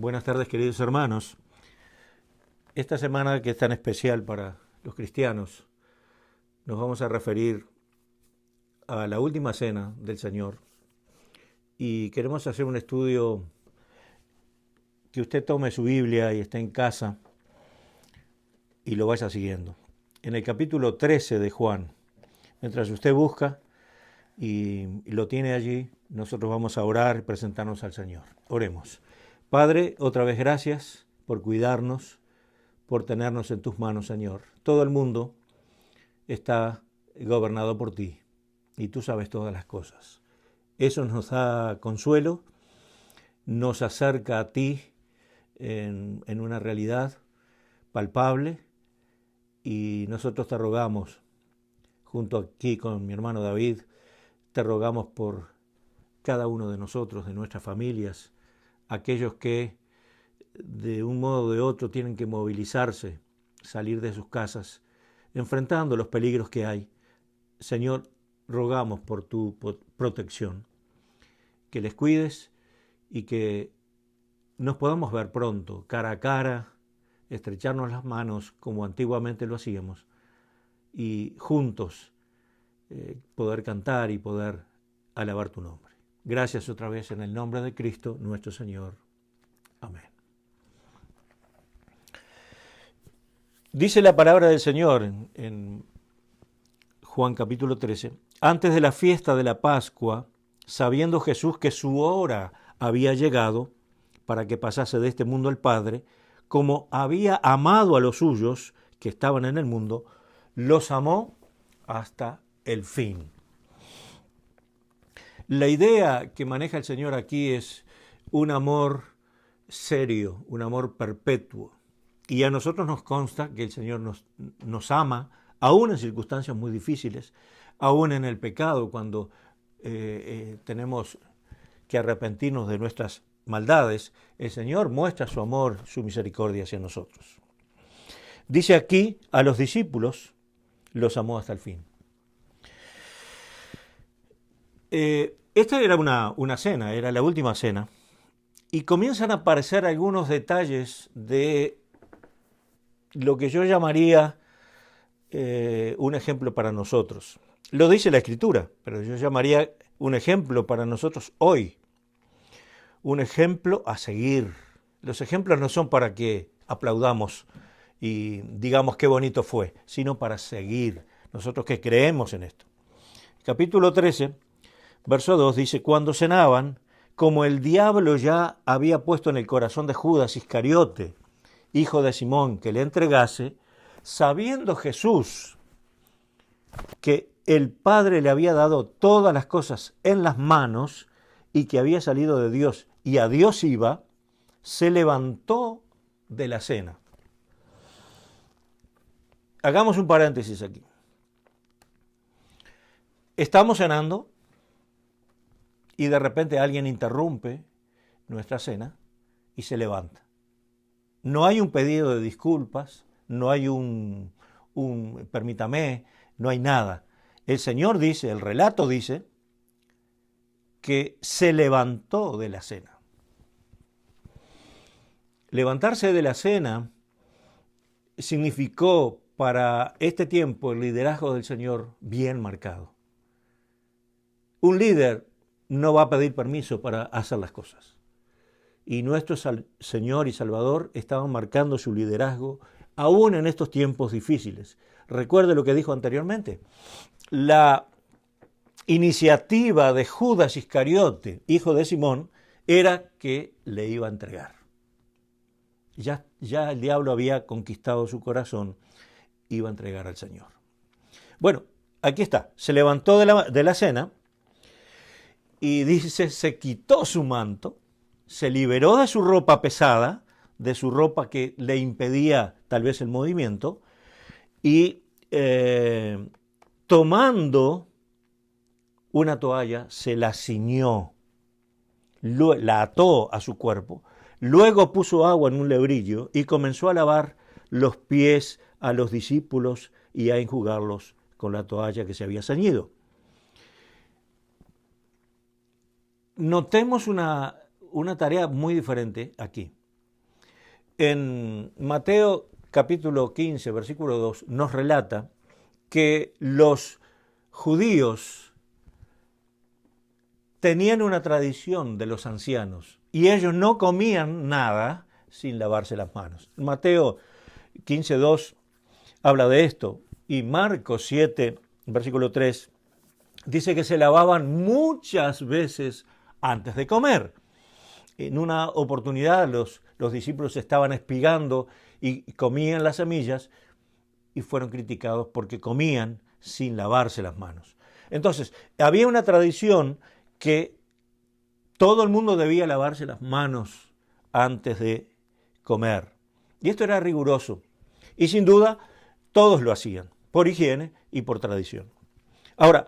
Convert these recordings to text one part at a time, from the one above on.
Buenas tardes, queridos hermanos. Esta semana, que es tan especial para los cristianos, nos vamos a referir a la última cena del Señor y queremos hacer un estudio que usted tome su Biblia y esté en casa y lo vaya siguiendo. En el capítulo 13 de Juan, mientras usted busca y lo tiene allí, nosotros vamos a orar y presentarnos al Señor. Oremos. Padre, otra vez gracias por cuidarnos, por tenernos en tus manos, Señor. Todo el mundo está gobernado por ti y tú sabes todas las cosas. Eso nos da consuelo, nos acerca a ti en una realidad palpable y nosotros te rogamos, junto aquí con mi hermano David, te rogamos por cada uno de nosotros, de nuestras familias, aquellos que de un modo o de otro tienen que movilizarse, salir de sus casas, enfrentando los peligros que hay. Señor, rogamos por tu protección, que les cuides y que nos podamos ver pronto, cara a cara, estrecharnos las manos como antiguamente lo hacíamos y juntos poder cantar y poder alabar tu nombre. Gracias otra vez en el nombre de Cristo nuestro Señor. Amén. Dice la palabra del Señor en Juan capítulo 13, antes de la fiesta de la Pascua, sabiendo Jesús que su hora había llegado para que pasase de este mundo al Padre, como había amado a los suyos que estaban en el mundo, los amó hasta el fin. La idea que maneja el Señor aquí es un amor serio, un amor perpetuo. Y a nosotros nos consta que el Señor nos ama, aún en circunstancias muy difíciles, aún en el pecado, cuando tenemos que arrepentirnos de nuestras maldades, el Señor muestra su amor, su misericordia hacia nosotros. Dice aquí, a los discípulos los amó hasta el fin. Esta era una cena, era la última cena, y comienzan a aparecer algunos detalles de lo que yo llamaría un ejemplo para nosotros. Lo dice la Escritura, pero yo llamaría un ejemplo para nosotros hoy, un ejemplo a seguir. Los ejemplos no son para que aplaudamos y digamos qué bonito fue, sino para seguir, nosotros que creemos en esto. Capítulo 13, verso 2 dice, cuando cenaban, como el diablo ya había puesto en el corazón de Judas Iscariote, hijo de Simón, que le entregase, sabiendo Jesús que el Padre le había dado todas las cosas en las manos y que había salido de Dios y a Dios iba, se levantó de la cena. Hagamos un paréntesis aquí. Estamos cenando y de repente alguien interrumpe nuestra cena y se levanta. No hay un pedido de disculpas, no hay un permítame, no hay nada. El Señor dice, el relato dice, que se levantó de la cena. Levantarse de la cena significó para este tiempo el liderazgo del Señor bien marcado. Un líder no va a pedir permiso para hacer las cosas. Y nuestro Señor y Salvador estaban marcando su liderazgo aún en estos tiempos difíciles. Recuerde lo que dijo anteriormente. La iniciativa de Judas Iscariote, hijo de Simón, era que le iba a entregar. Ya el diablo había conquistado su corazón, iba a entregar al Señor. Bueno, aquí está. Se levantó de la cena y dice, se quitó su manto, se liberó de su ropa pesada, de su ropa que le impedía tal vez el movimiento, y tomando una toalla, se la ciñó, la ató a su cuerpo, luego puso agua en un lebrillo y comenzó a lavar los pies a los discípulos y a enjugarlos con la toalla que se había ceñido. Notemos una tarea muy diferente aquí. En Mateo capítulo 15, versículo 2, nos relata que los judíos tenían una tradición de los ancianos y ellos no comían nada sin lavarse las manos. Mateo 15, 2 habla de esto y Marcos 7, versículo 3, dice que se lavaban muchas veces antes de comer. En una oportunidad los discípulos estaban espigando y comían las semillas y fueron criticados porque comían sin lavarse las manos. Entonces, había una tradición que todo el mundo debía lavarse las manos antes de comer. Y esto era riguroso. Y sin duda, todos lo hacían, por higiene y por tradición. Ahora,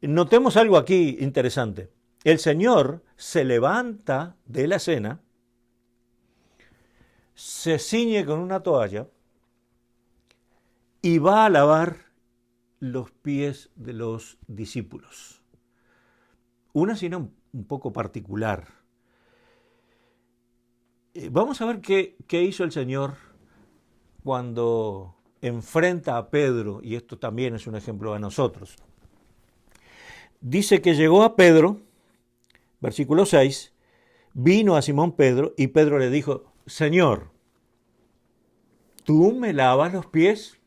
notemos algo aquí interesante. El Señor se levanta de la cena, se ciñe con una toalla y va a lavar los pies de los discípulos. Una escena un poco particular. Vamos a ver qué hizo el Señor cuando enfrenta a Pedro, y esto también es un ejemplo a nosotros. Dice que llegó a Pedro, versículo 6, vino a Simón Pedro y Pedro le dijo, Señor, ¿tú me lavas los pies?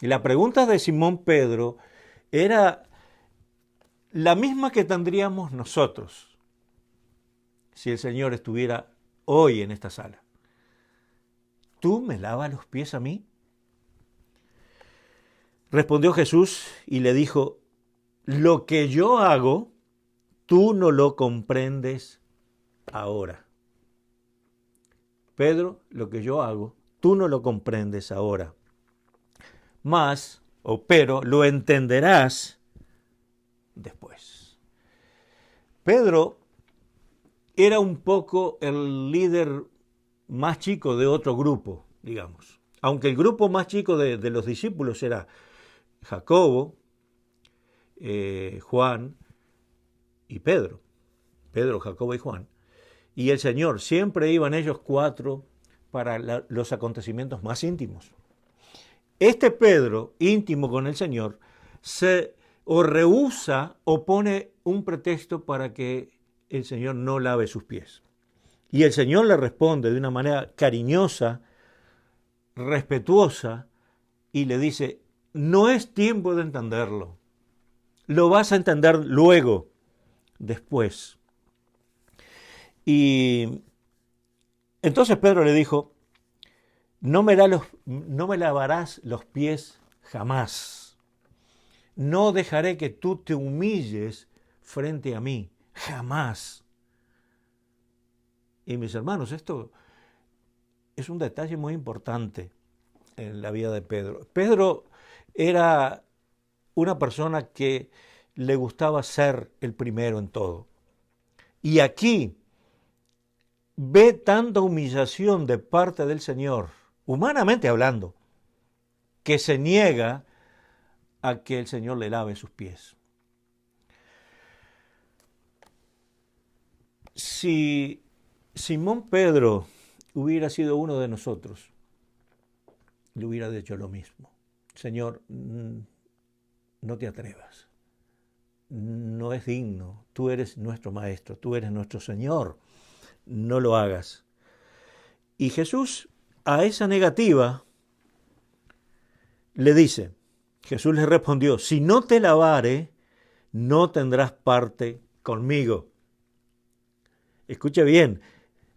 Y la pregunta de Simón Pedro era la misma que tendríamos nosotros si el Señor estuviera hoy en esta sala. ¿Tú me lavas los pies a mí? Respondió Jesús y le dijo, lo que yo hago, tú no lo comprendes ahora. Pedro, lo que yo hago, tú no lo comprendes ahora. Pero lo entenderás después. Pedro era un poco el líder más chico de otro grupo, digamos. Aunque el grupo más chico de los discípulos era Jacobo, Juan y Pedro. Pedro, Jacobo y Juan. Y el Señor, siempre iban ellos cuatro para los acontecimientos más íntimos. Este Pedro, íntimo con el Señor, rehúsa o pone un pretexto para que el Señor no lave sus pies. Y el Señor le responde de una manera cariñosa, respetuosa, y le dice, no es tiempo de entenderlo. Lo vas a entender luego, después. Y entonces Pedro le dijo, no me lavarás los pies jamás. No dejaré que tú te humilles frente a mí, jamás. Y mis hermanos, esto es un detalle muy importante en la vida de Pedro. Pedro era una persona que le gustaba ser el primero en todo. Y aquí ve tanta humillación de parte del Señor, humanamente hablando, que se niega a que el Señor le lave sus pies. Si Simón Pedro hubiera sido uno de nosotros, le hubiera dicho lo mismo. Señor, no te atrevas. No es digno. Tú eres nuestro Maestro, tú eres nuestro Señor. No lo hagas. Y Jesús, a esa negativa, le dice, Jesús le respondió, si no te lavare, no tendrás parte conmigo. Escuche bien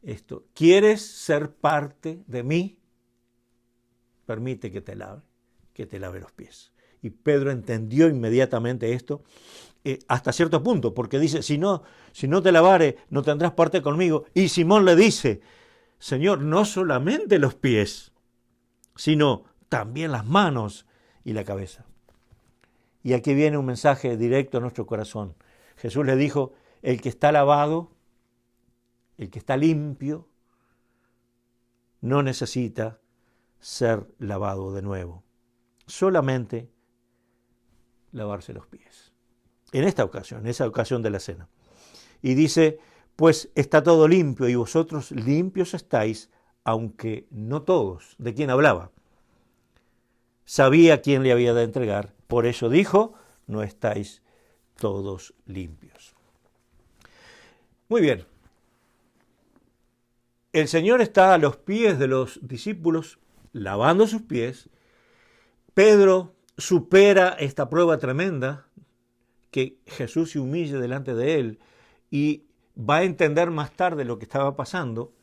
esto. ¿Quieres ser parte de mí? Permite que te lave los pies. Y Pedro entendió inmediatamente esto, hasta cierto punto, porque dice, si no te lavare, no tendrás parte conmigo. Y Simón le dice, Señor, no solamente los pies, sino también las manos y la cabeza. Y aquí viene un mensaje directo a nuestro corazón. Jesús le dijo, el que está lavado, el que está limpio, no necesita ser lavado de nuevo. Solamente lavarse los pies. En esa ocasión de la cena. Y dice, pues está todo limpio y vosotros limpios estáis, aunque no todos, de quién hablaba. Sabía quién le había de entregar, por eso dijo, no estáis todos limpios. Muy bien. El Señor está a los pies de los discípulos, lavando sus pies. Pedro supera esta prueba tremenda, que Jesús se humille delante de él y va a entender más tarde lo que estaba pasando.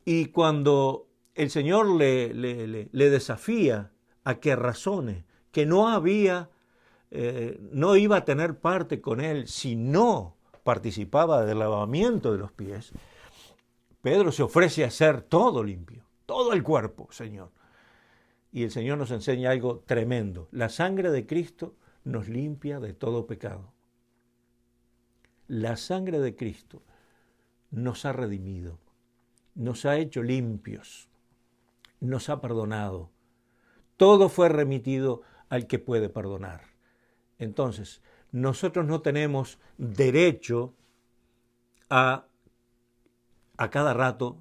Y cuando el Señor le desafía a que razone, que no iba a tener parte con él si no participaba del lavamiento de los pies, Pedro se ofrece a hacer todo limpio, todo el cuerpo, Señor. Y el Señor nos enseña algo tremendo. La sangre de Cristo nos limpia de todo pecado. La sangre de Cristo nos ha redimido, nos ha hecho limpios, nos ha perdonado. Todo fue remitido al que puede perdonar. Entonces, nosotros no tenemos derecho a cada rato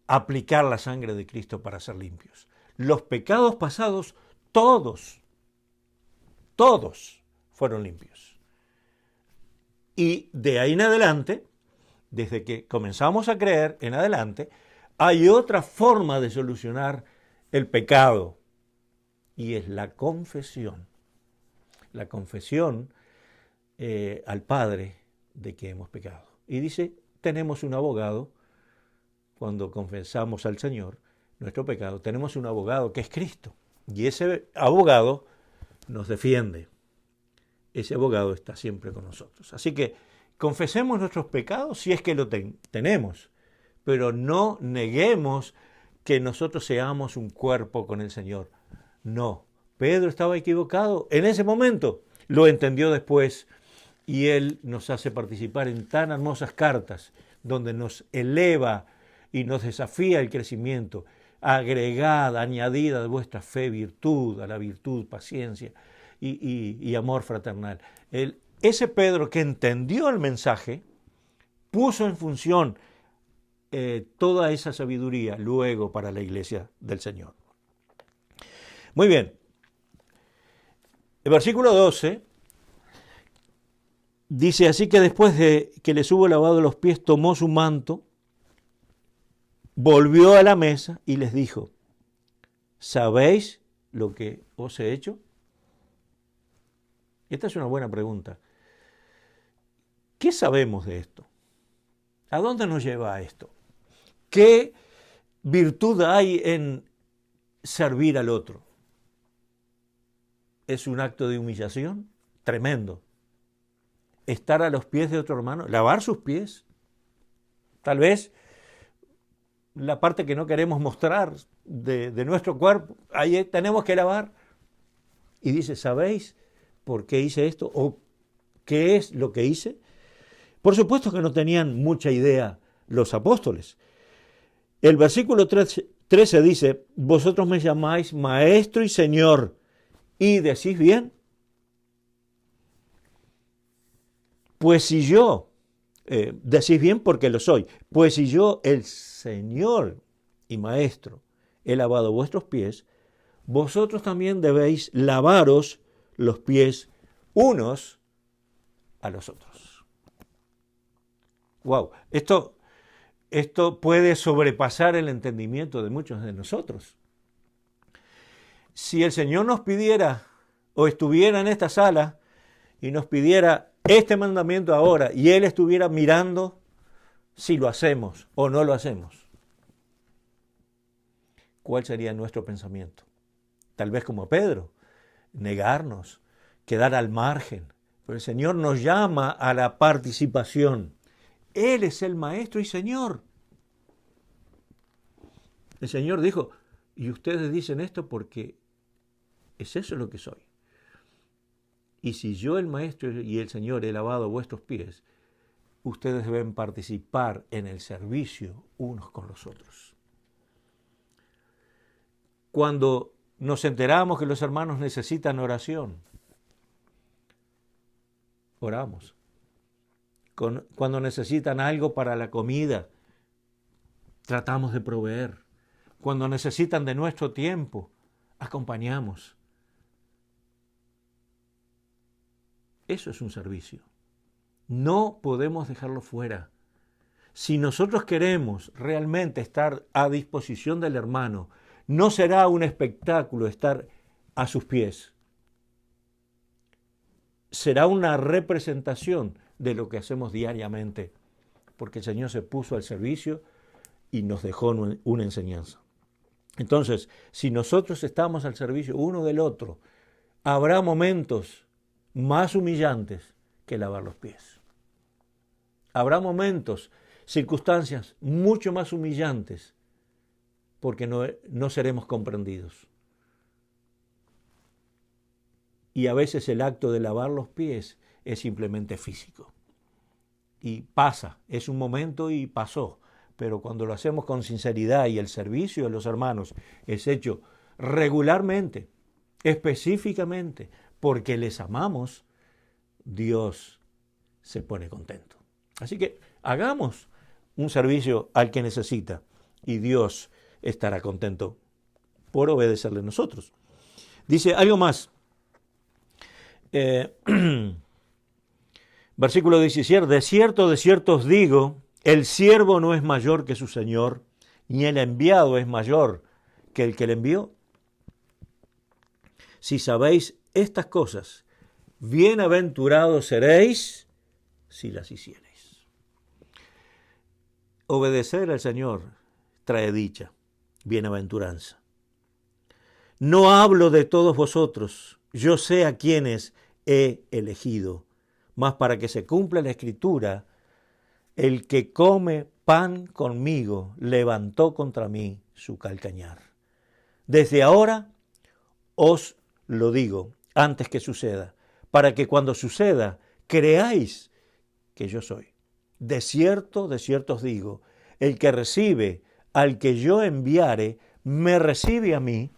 aplicar la sangre de Cristo para ser limpios. Los pecados pasados, todos fueron limpios. Y de ahí en adelante, desde que comenzamos a creer en adelante, hay otra forma de solucionar el pecado, y es la confesión. La confesión al Padre de que hemos pecado. Y dice, tenemos un abogado, cuando confesamos al Señor nuestro pecado, tenemos un abogado que es Cristo. Y ese abogado nos defiende. Ese abogado está siempre con nosotros. Así que confesemos nuestros pecados si es que lo tenemos, pero no neguemos que nosotros seamos un cuerpo con el Señor. No, Pedro estaba equivocado en ese momento, lo entendió después y él nos hace participar en tan hermosas cartas donde nos eleva y nos desafía el crecimiento. Agregada, añadida de vuestra fe, virtud, a la virtud, paciencia y amor fraternal. Ese Pedro que entendió el mensaje, puso en función toda esa sabiduría luego para la iglesia del Señor. Muy bien. El versículo 12 dice, así que después de que les hubo lavado los pies, tomó su manto, volvió a la mesa y les dijo, ¿sabéis lo que os he hecho? Esta es una buena pregunta. ¿Qué sabemos de esto? ¿A dónde nos lleva esto? ¿Qué virtud hay en servir al otro? ¿Es un acto de humillación? Tremendo. Estar a los pies de otro hermano, lavar sus pies. Tal vez la parte que no queremos mostrar de nuestro cuerpo, ahí tenemos que lavar. Y dice, ¿sabéis por qué hice esto? ¿O qué es lo que hice? Por supuesto que no tenían mucha idea los apóstoles. El versículo 13 dice, vosotros me llamáis maestro y señor, y decís bien. Pues si yo, decís bien porque lo soy, pues si yo, el Señor y Maestro, he lavado vuestros pies, vosotros también debéis lavaros los pies unos a los otros. Wow, esto puede sobrepasar el entendimiento de muchos de nosotros. Si el Señor nos pidiera o estuviera en esta sala y nos pidiera este mandamiento ahora y Él estuviera mirando si lo hacemos o no lo hacemos, ¿cuál sería nuestro pensamiento? Tal vez como Pedro, negarnos, quedar al margen. Pero el Señor nos llama a la participación. Él es el Maestro y Señor. El Señor dijo, y ustedes dicen esto porque es eso lo que soy. Y si yo, el Maestro y el Señor, he lavado vuestros pies, ustedes deben participar en el servicio unos con los otros. Cuando nos enteramos que los hermanos necesitan oración, oramos. Cuando necesitan algo para la comida, tratamos de proveer. Cuando necesitan de nuestro tiempo, acompañamos. Eso es un servicio. No podemos dejarlo fuera. Si nosotros queremos realmente estar a disposición del hermano, no será un espectáculo estar a sus pies. Será una representación de lo que hacemos diariamente, porque el Señor se puso al servicio y nos dejó una enseñanza. Entonces, si nosotros estamos al servicio uno del otro, habrá momentos más humillantes que lavar los pies. Habrá momentos, circunstancias mucho más humillantes, porque no seremos comprendidos. Y a veces el acto de lavar los pies es simplemente físico. Y pasa, es un momento y pasó. Pero cuando lo hacemos con sinceridad y el servicio de los hermanos es hecho regularmente, específicamente, porque les amamos, Dios se pone contento. Así que hagamos un servicio al que necesita y Dios estará contento por obedecerle a nosotros. Dice algo más. Versículo 17, de cierto os digo, el siervo no es mayor que su señor, ni el enviado es mayor que el que le envió. Si sabéis estas cosas, bienaventurados seréis si las hiciereis. Obedecer al Señor trae dicha, bienaventuranza. No hablo de todos vosotros, yo sé a quienes he elegido, mas para que se cumpla la Escritura, el que come pan conmigo levantó contra mí su calcañar. Desde ahora os lo digo, antes que suceda, para que cuando suceda creáis que yo soy. De cierto os digo, el que recibe al que yo enviare, me recibe a mí,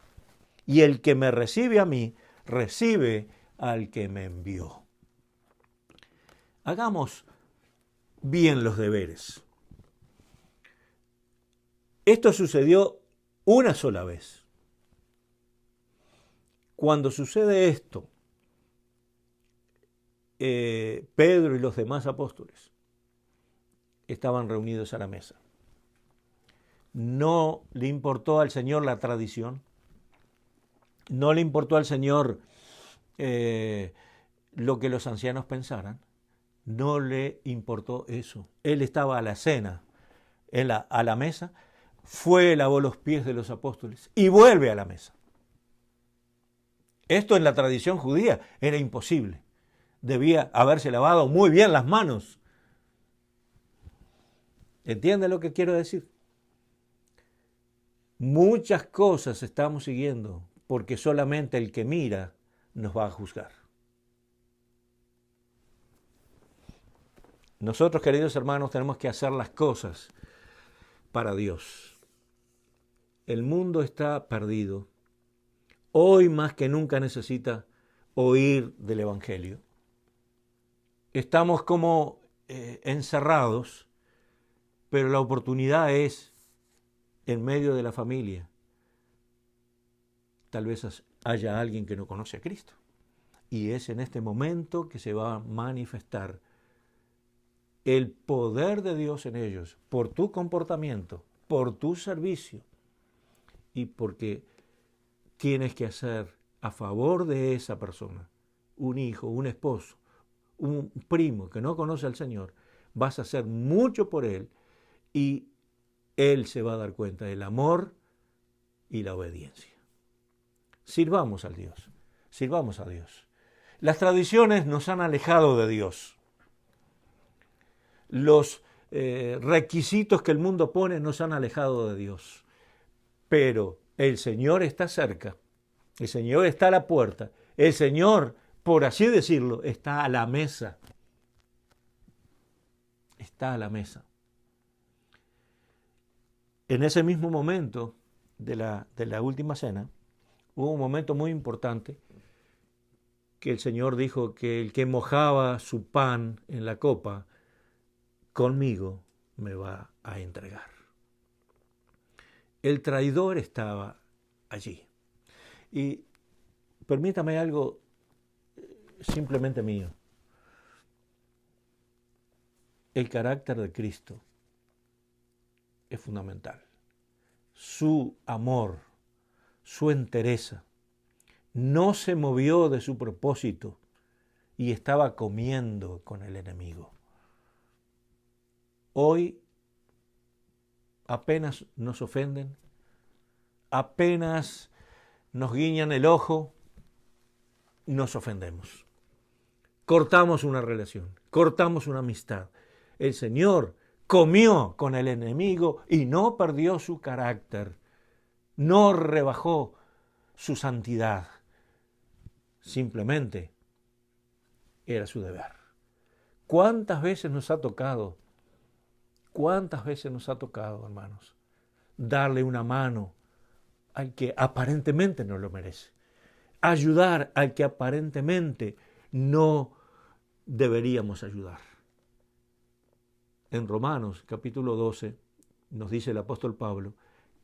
y el que me recibe a mí, recibe al que me envió. Hagamos bien los deberes. Esto sucedió una sola vez. Cuando sucede esto, Pedro y los demás apóstoles estaban reunidos a la mesa. No le importó al Señor la tradición, no le importó al Señor lo que los ancianos pensaran, no le importó eso. Él estaba a la cena, a la mesa, fue, lavó los pies de los apóstoles y vuelve a la mesa. Esto en la tradición judía era imposible. Debía haberse lavado muy bien las manos. ¿Entiende lo que quiero decir? Muchas cosas estamos siguiendo porque solamente el que mira nos va a juzgar. Nosotros, queridos hermanos, tenemos que hacer las cosas para Dios. El mundo está perdido. Hoy más que nunca necesita oír del Evangelio. Estamos como encerrados, pero la oportunidad es en medio de la familia. Tal vez haya alguien que no conoce a Cristo. Y es en este momento que se va a manifestar el poder de Dios en ellos, por tu comportamiento, por tu servicio, y porque tienes que hacer a favor de esa persona, un hijo, un esposo, un primo que no conoce al Señor, vas a hacer mucho por él y él se va a dar cuenta del amor y la obediencia. Sirvamos a Dios, sirvamos a Dios. Las tradiciones nos han alejado de Dios. Los requisitos que el mundo pone nos han alejado de Dios. Pero el Señor está cerca, el Señor está a la puerta, el Señor, por así decirlo, está a la mesa. Está a la mesa. En ese mismo momento de la última cena, hubo un momento muy importante que el Señor dijo que el que mojaba su pan en la copa, conmigo me va a entregar. El traidor estaba allí. Y permítame algo simplemente mío. El carácter de Cristo es fundamental. Su amor, su entereza, no se movió de su propósito y estaba comiendo con el enemigo. Hoy apenas nos ofenden, apenas nos guiñan el ojo, nos ofendemos. Cortamos una relación, cortamos una amistad. El Señor comió con el enemigo y no perdió su carácter, no rebajó su santidad. Simplemente era su deber. ¿Cuántas veces nos ha tocado? ¿Cuántas veces nos ha tocado, hermanos, darle una mano al que aparentemente no lo merece? Ayudar al que aparentemente no deberíamos ayudar. En Romanos capítulo 12 nos dice el apóstol Pablo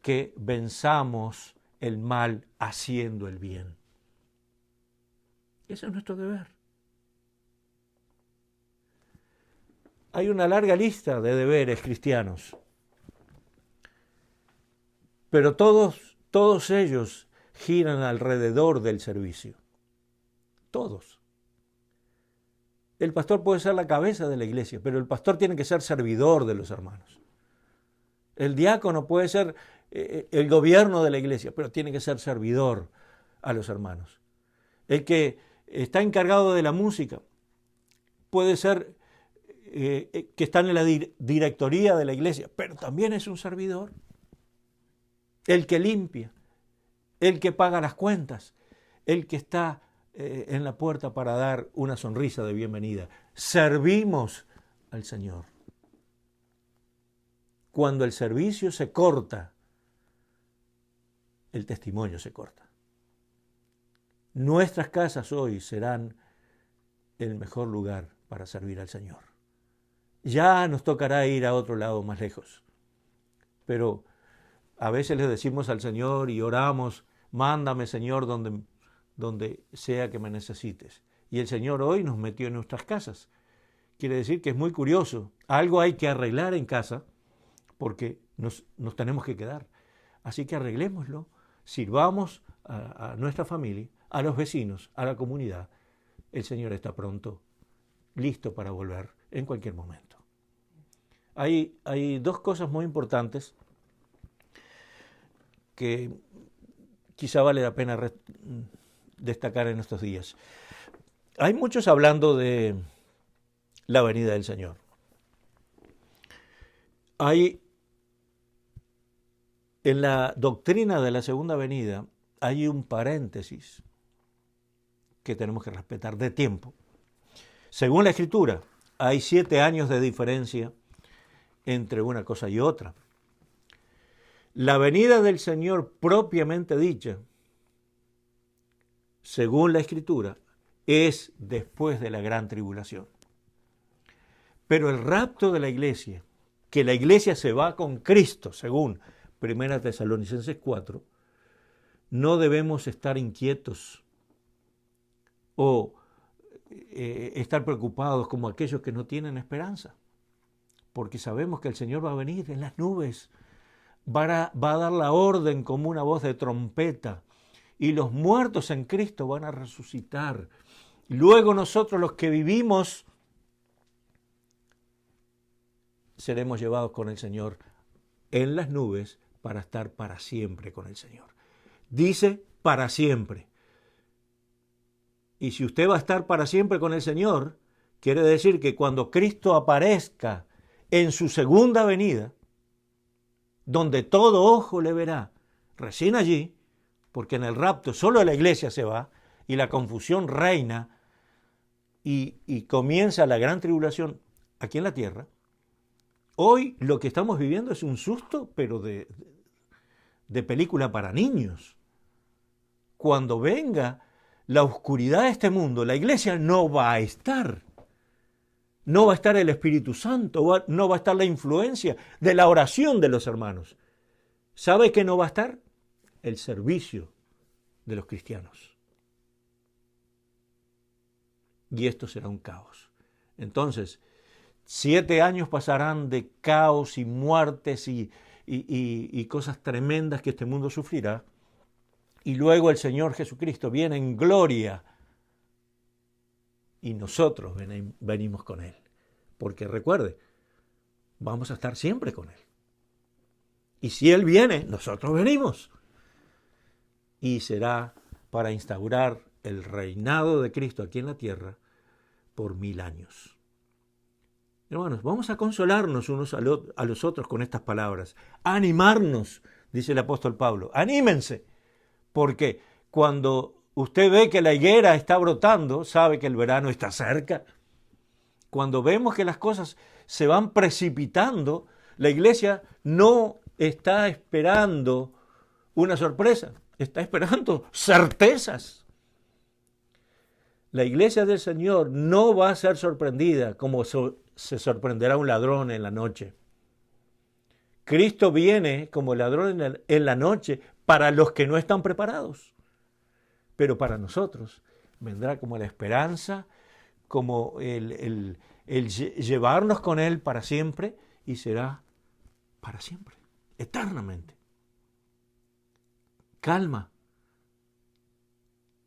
que venzamos el mal haciendo el bien. Ese es nuestro deber. Hay una larga lista de deberes cristianos, pero todos ellos giran alrededor del servicio. Todos. El pastor puede ser la cabeza de la iglesia, pero el pastor tiene que ser servidor de los hermanos. El diácono puede ser el gobierno de la iglesia, pero tiene que ser servidor a los hermanos. El que está encargado de la música puede ser que está en la directoría de la iglesia, pero también es un servidor. El que limpia, el que paga las cuentas, el que está en la puerta para dar una sonrisa de bienvenida. Servimos al Señor. Cuando el servicio se corta, el testimonio se corta. Nuestras casas hoy serán el mejor lugar para servir al Señor. Ya nos tocará ir a otro lado más lejos. Pero a veces le decimos al Señor y oramos, mándame, Señor, donde sea que me necesites. Y el Señor hoy nos metió en nuestras casas. Quiere decir que es muy curioso. Algo hay que arreglar en casa porque nos tenemos que quedar. Así que arreglémoslo, sirvamos a nuestra familia, a los vecinos, a la comunidad. El Señor está pronto, listo para volver en cualquier momento. Hay dos cosas muy importantes que quizá vale la pena destacar en estos días. Hay muchos hablando de la venida del Señor. En la doctrina de la segunda venida hay un paréntesis que tenemos que respetar de tiempo. Según la Escritura, hay 7 años de diferencia entre una cosa y otra. La venida del Señor propiamente dicha, según la Escritura, es después de la gran tribulación. Pero el rapto de la iglesia, que la iglesia se va con Cristo, según 1 Tesalonicenses 4, no debemos estar inquietos o estar preocupados como aquellos que no tienen esperanza, porque sabemos que el Señor va a venir en las nubes, va a dar la orden como una voz de trompeta, y los muertos en Cristo van a resucitar. Luego nosotros los que vivimos seremos llevados con el Señor en las nubes para estar para siempre con el Señor. Dice para siempre. Y si usted va a estar para siempre con el Señor, quiere decir que cuando Cristo aparezca en su segunda venida, donde todo ojo le verá, recién allí, porque en el rapto solo la iglesia se va y la confusión reina y comienza la gran tribulación aquí en la tierra. Hoy lo que estamos viviendo es un susto, pero de película para niños. Cuando venga la oscuridad de este mundo, la iglesia no va a estar. No va a estar el Espíritu Santo, no va a estar la influencia de la oración de los hermanos. ¿Sabe qué no va a estar? El servicio de los cristianos. Y esto será un caos. Entonces, 7 años pasarán de caos y muertes y cosas tremendas que este mundo sufrirá. Y luego el Señor Jesucristo viene en gloria y nosotros venimos con Él. Porque recuerde, vamos a estar siempre con Él. Y si Él viene, nosotros venimos. Y será para instaurar el reinado de Cristo aquí en la tierra por 1000 años. Hermanos, vamos a consolarnos unos a los otros con estas palabras. A animarnos, dice el apóstol Pablo. Anímense, porque cuando usted ve que la higuera está brotando, sabe que el verano está cerca. Cuando vemos que las cosas se van precipitando, la iglesia no está esperando una sorpresa, está esperando certezas. La iglesia del Señor no va a ser sorprendida como se sorprenderá un ladrón en la noche. Cristo viene como ladrón en la noche para los que no están preparados. Pero para nosotros vendrá como la esperanza, como el llevarnos con Él para siempre, y será para siempre, eternamente. Calma.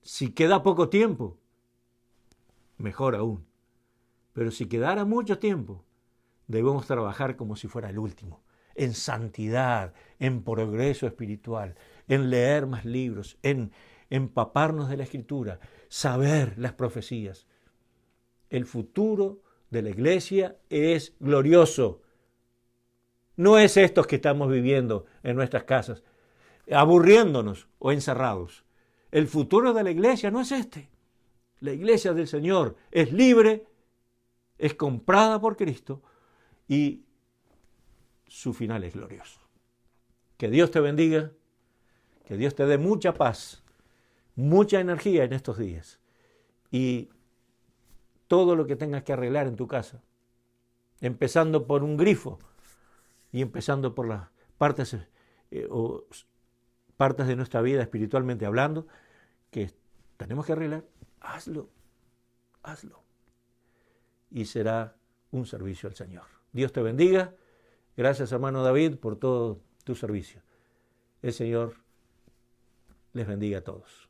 Si queda poco tiempo, mejor aún. Pero si quedara mucho tiempo, debemos trabajar como si fuera el último, en santidad, en progreso espiritual, en leer más libros, en empaparnos de la Escritura, saber las profecías. El futuro de la iglesia es glorioso. No es estos que estamos viviendo en nuestras casas, aburriéndonos o encerrados. El futuro de la iglesia no es este. La iglesia del Señor es libre, es comprada por Cristo y su final es glorioso. Que Dios te bendiga, que Dios te dé mucha paz, mucha energía en estos días y todo lo que tengas que arreglar en tu casa, empezando por un grifo y empezando por las partes partes de nuestra vida espiritualmente hablando que tenemos que arreglar, hazlo. Y será un servicio al Señor. Dios te bendiga. Gracias, hermano David, por todo tu servicio. El Señor les bendiga a todos.